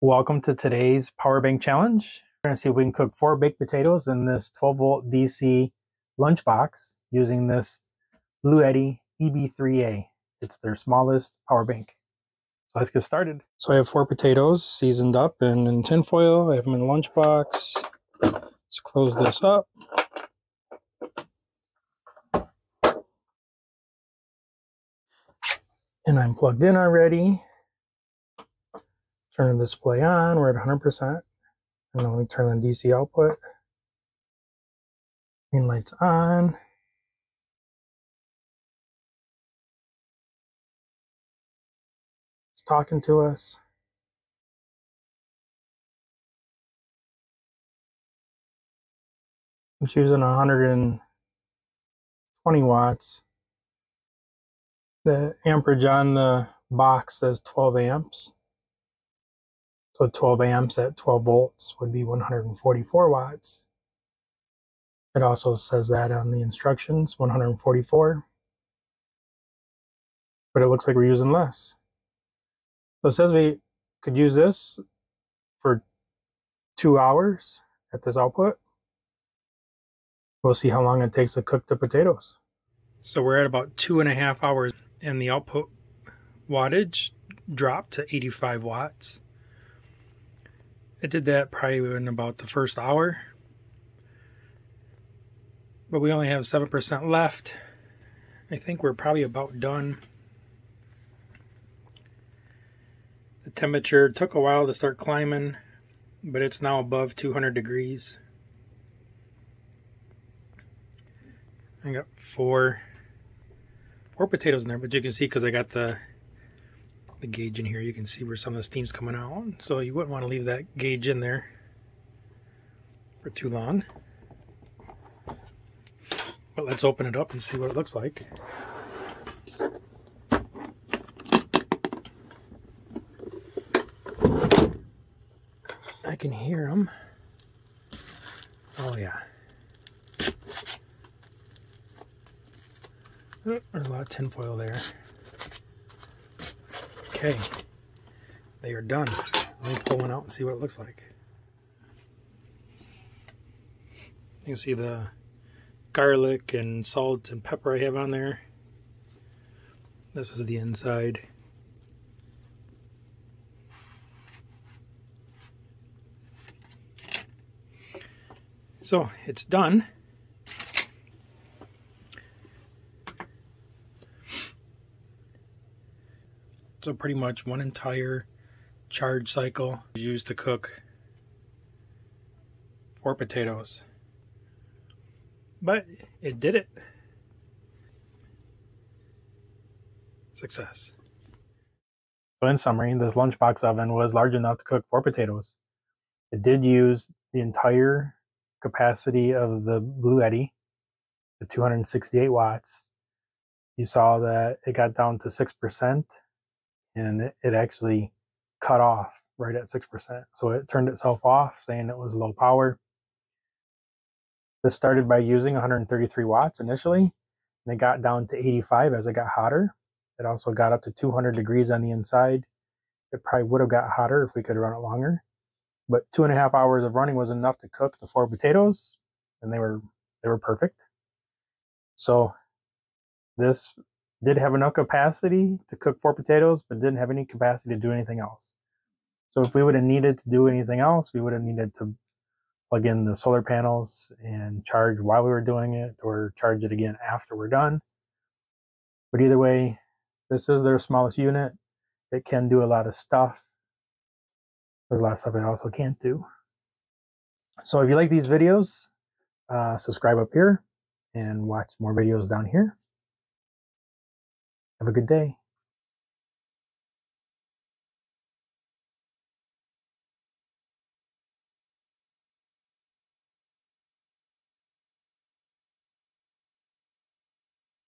Welcome to today's power bank challenge. We're going to see if we can cook 4 baked potatoes in this 12-volt DC lunchbox using this Bluetti EB3A. It's their smallest power bank. So let's get started. So I have 4 potatoes seasoned up and in tin foil. I have them in the lunchbox. Let's close this up. And I'm plugged in already. Turn the display on. We're at 100%. And then we turn on DC output. Green light's on. It's talking to us. I'm choosing 120 watts. The amperage on the box says 12 amps. So 12 amps at 12 volts would be 144 watts. It also says that on the instructions, 144. But it looks like we're using less. So it says we could use this for 2 hours at this output. We'll see how long it takes to cook the potatoes. So we're at about 2.5 hours and the output wattage dropped to 85 watts. It did that probably in about the first hour. But we only have 7% left. I think we're probably about done. The temperature took a while to start climbing, but it's now above 200 degrees. I got four potatoes in there, but you can see because I got the gauge in here, you can see where some of the steam's coming out. So you wouldn't want to leave that gauge in there for too long. But let's open it up and see what it looks like. I can hear them. Oh yeah. Oh, there's a lot of tin foil there. Okay, they are done. Let me pull one out and see what it looks like. You can see the garlic and salt and pepper I have on there. This is the inside. So it's done. So pretty much one entire charge cycle is used to cook 4 potatoes. But it did it. Success. So in summary, this lunchbox oven was large enough to cook 4 potatoes. It did use the entire capacity of the Bluetti, the 268 watts. You saw that it got down to 6%. And it actually cut off right at 6%. So it turned itself off, saying it was low power. This started by using 133 watts initially, and it got down to 85 as it got hotter. It also got up to 200 degrees on the inside. It probably would have got hotter if we could run it longer. But 2.5 hours of running was enough to cook the 4 potatoes, and they were perfect. So this did have enough capacity to cook 4 potatoes, but didn't have any capacity to do anything else. So if we would have needed to do anything else, we would have needed to plug in the solar panels and charge while we were doing it, or charge it again after we're done. But either way, this is their smallest unit. It can do a lot of stuff. There's a lot of stuff it also can't do. So if you like these videos, subscribe up here and watch more videos down here. Have a good day.